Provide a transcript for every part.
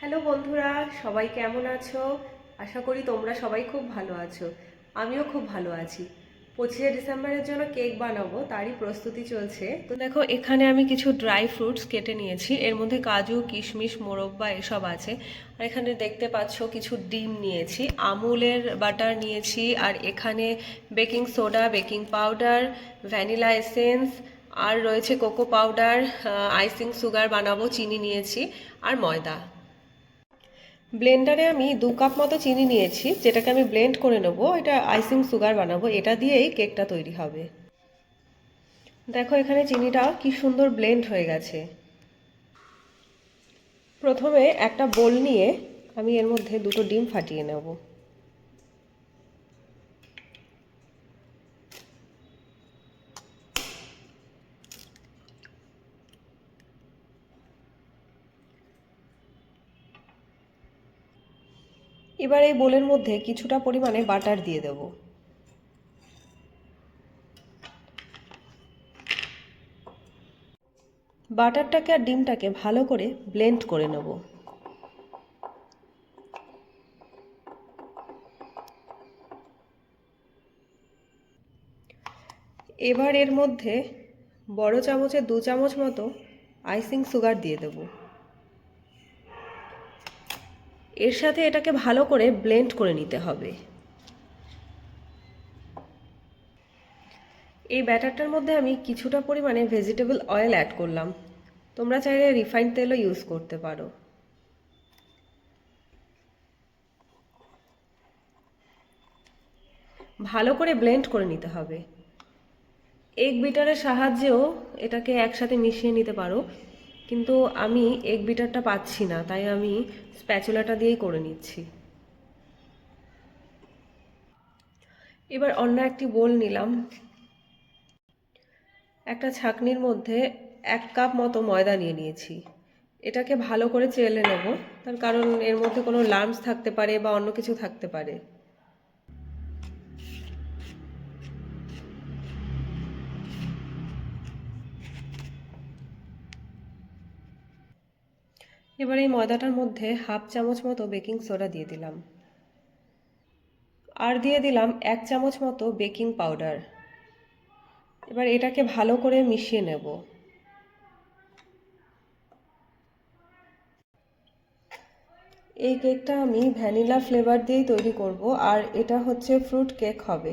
Hello বন্ধুরা, সবাই কেমন আছো? আশা করি তোমরা সবাই খুব ভালো আছো। আমিও খুব ভালো আছি। 25শে ডিসেম্বরের জন্য কেক বানাবো, তারই প্রস্তুতি চলছে। তো দেখো, এখানে আমি কিছু ড্রাই ফ্রুটস কেটে নিয়েছি। এর মধ্যে কাজু, কিশমিশ, মোরব্বা এসব আছে। আর এখানে দেখতে পাচ্ছ কিছু ডিম নিয়েছি, আমুলের বাটার নিয়েছি, আর এখানে baking soda, baking powder, vanilla essence, আর রয়েছে কোকো পাউডার, আইসিং সুগার বানাবো, চিনি নিয়েছি, আর ময়দা। ব্লেন্ডারে আমি 2 কাপ মতো চিনি নিয়েছি, যেটাকে আমি ব্লেন্ড করে নেব। এটা আইসিং সুগার বানাবো, এটা দিয়েই কেকটা তৈরি হবে। দেখো, এখানে চিনিটা কি সুন্দর ব্লেন্ড হয়ে গেছে। প্রথমে একটা বোল নিয়ে আমি এর মধ্যে 2টো ডিম ফাটিয়ে নেব। এবার এই বোলের মধ্যে কিছুটা পরিমাণে বাটার দিয়ে দেব। বাটারটাকে আর ডিমটাকে ভালো করে ব্লেন্ড করে নেব। এবার এর মধ্যে বড় চামচে 2 চামচ মতো আইসিং সুগার দিয়ে দেব। এর সাথে এটাকে ভালো করে ব্লেন্ড করে নিতে হবে। এই ব্যাটারটার মধ্যে আমি কিছুটা পরিমাণে ভেজিটেবল অয়েল অ্যাড করলাম। তোমরা চাইলে রিফাইন্ড তেলও ইউজ করতে পারো। ভালো করে ব্লেন্ড করে নিতে হবে। এগ বিটারের সাহায্যেও এটাকে একসাথে মিশিয়ে নিতে পারো, কিন্তু আমি এগ বিটারটা পাচ্ছি না, তাই আমি স্প্যাচুলাটা দিয়েই করে নিচ্ছি। এবার অন্য একটি বোল নিলাম। একটা ছাঁকনির মধ্যে 1 কাপ মতো ময়দা নিয়ে নিয়েছি। এটাকে ভালো করে চেলে নেব, তার কারণ এর মধ্যে কোনো লাম্পস থাকতে পারে বা অন্য কিছু থাকতে পারে। এবার এই ময়দাটার মধ্যে 1/2 চামচ মতো বেকিং সোডা দিয়ে দিলাম, আর দিয়ে দিলাম 1 চামচ মতো বেকিং পাউডার। এবার এটাকে ভালো করে মিশিয়ে নেব। এই কেকটা আমি ভ্যানিলা ফ্লেভার দিয়েই তৈরি করব, আর এটা হচ্ছে ফ্রুট কেক হবে।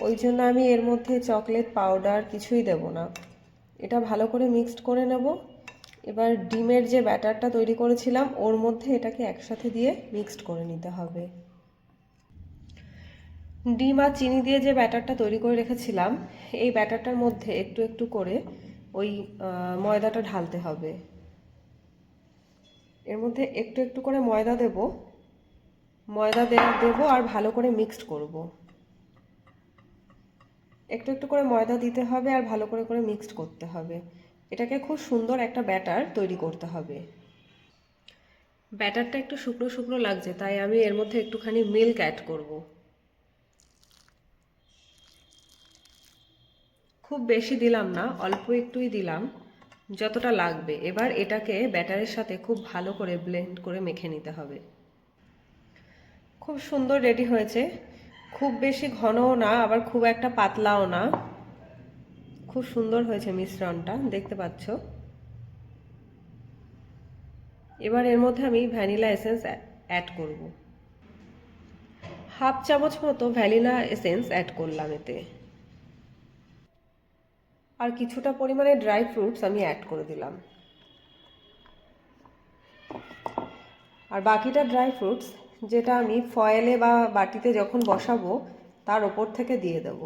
ওই জন্য আমি এর মধ্যে চকলেট পাউডার কিছুই দেব না। এটা ভালো করে মিক্সড করে নেব। এবার ডিমের যে ব্যাটারটা তৈরি করেছিলাম ওর মধ্যে এটাকে একসাথে দিয়ে মিক্সড করে নিতে হবে। ডিম আর চিনি দিয়ে যে ব্যাটারটা তৈরি করে রেখেছিলাম, এই ব্যাটারটার মধ্যে একটু একটু করে ওই ময়দাটা ঢালতে হবে। এর মধ্যে একটু একটু করে ময়দা দেব। দেবো আর ভালো করে মিক্সড করব। একটু একটু করে ময়দা দিতে হবে আর ভালো করে করে মিক্সড করতে হবে। এটাকে খুব সুন্দর একটা ব্যাটার তৈরি করতে হবে। ব্যাটারটা একটু শুকনো শুকনো লাগছে, তাই আমি এর মধ্যে একটুখানি মিল্ক অ্যাড করব। খুব বেশি দিলাম না, অল্প একটুই দিলাম, যতটা লাগবে। এবার এটাকে ব্যাটারের সাথে খুব ভালো করে ব্লেন্ড করে মেখে নিতে হবে। খুব সুন্দর রেডি হয়েছে। খুব বেশি ঘনও না, আবার খুব একটা পাতলাও না। খুব সুন্দর হয়েছে মিশ্রণটা, দেখতে পাচ্ছ। এবার এর মধ্যে আমি ভ্যানিলা এসেন্স অ্যাড করব। 1/2 চামচ মতো ভ্যানিলা এসেন্স অ্যাড করলাম এতে। আর কিছুটা পরিমাণে ড্রাই ফ্রুটস আমি অ্যাড করে দিলাম। আর বাকিটা ড্রাই ফ্রুটস, যেটা আমি ফয়েলে বা বাটিতে যখন বসাবো তার ওপর থেকে দিয়ে দেব।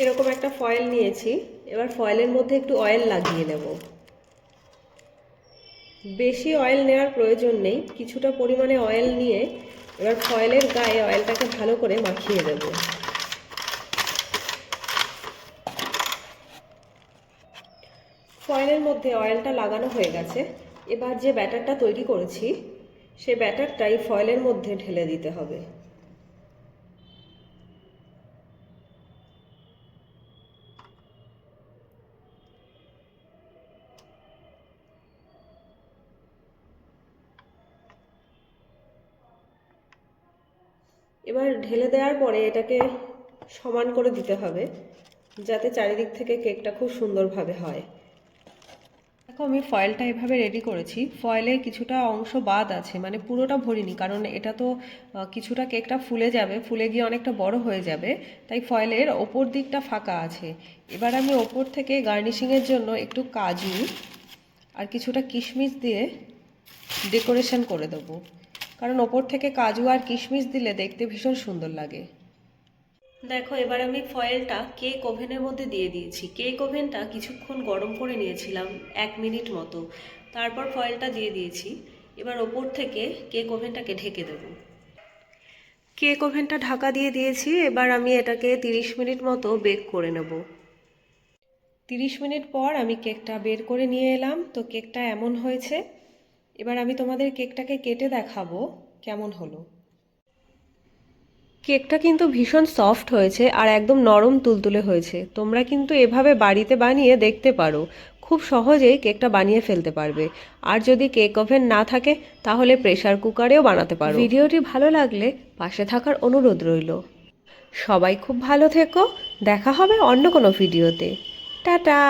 এরকম একটা ফয়েল নিয়েছি। এবার ফয়েলের মধ্যে একটু অয়েল লাগিয়ে নেব। বেশি অয়েল নেওয়ার প্রয়োজন নেই, কিছুটা পরিমাণে অয়েল নিয়ে এবার ফয়েলের গায়ে অয়েলটাকে ভালো করে মাখিয়ে দেব। ফয়েলের মধ্যে অয়েলটা লাগানো হয়ে গেছে। এবার যে ব্যাটারটা তৈরি করেছি সেই ব্যাটারটাই ফয়েলের মধ্যে ঢেলে দিতে হবে। এবার ঢেলে দেওয়ার পরে এটাকে সমান করে দিতে হবে, যাতে চারিদিক থেকে কেকটা খুব সুন্দরভাবে হয়। দেখো আমি ফয়েলটা এভাবে রেডি করেছি। ফয়েলের কিছুটা অংশ বাদ আছে, মানে পুরোটা ভরিনি, কারণ এটা তো কিছুটা কেকটা ফুলে যাবে, ফুলে গিয়ে অনেকটা বড় হয়ে যাবে, তাই ফয়েলের ওপর দিকটা ফাঁকা আছে। এবার আমি ওপর থেকে গার্নিশিংয়ের জন্য একটু কাজু আর কিছুটা কিশমিশ দিয়ে ডেকোরেশন করে দেবো, কারণ ওপর থেকে কাজু আর কিশমিশ দিলে দেখতে ভীষণ সুন্দর লাগে। দেখো এবার আমি ফয়েলটা কেক ওভেনের মধ্যে দিয়ে দিয়েছি। কেক ওভেনটা কিছুক্ষণ গরম করে নিয়েছিলাম, 1 মিনিট মতো। তারপর ফয়েলটা দিয়ে দিয়েছি। এবার ওপর থেকে কেক ওভেনটাকে ঢেকে দেব। কেক ওভেনটা ঢাকা দিয়ে দিয়েছি। এবার আমি এটাকে 30 মিনিট মতো বেক করে নেব। 30 মিনিট পর আমি কেকটা বের করে নিয়ে এলাম। তো কেকটা এমন হয়েছে। এবার আমি তোমাদের কেকটাকে কেটে দেখাবো কেমন হলো। কেকটা কিন্তু ভীষণ সফট হয়েছে আর একদম নরম তুলতুলে হয়েছে। তোমরা কিন্তু এভাবে বাড়িতে বানিয়ে দেখতে পারো, খুব সহজেই কেকটা বানিয়ে ফেলতে পারবে। আর যদি কেক ওভেন না থাকে তাহলে প্রেসার কুকারেও বানাতে পারো। ভিডিওটি ভালো লাগলে পাশে থাকার অনুরোধ রইল। সবাই খুব ভালো থেকো, দেখা হবে অন্য কোনো ভিডিওতে। টাটা।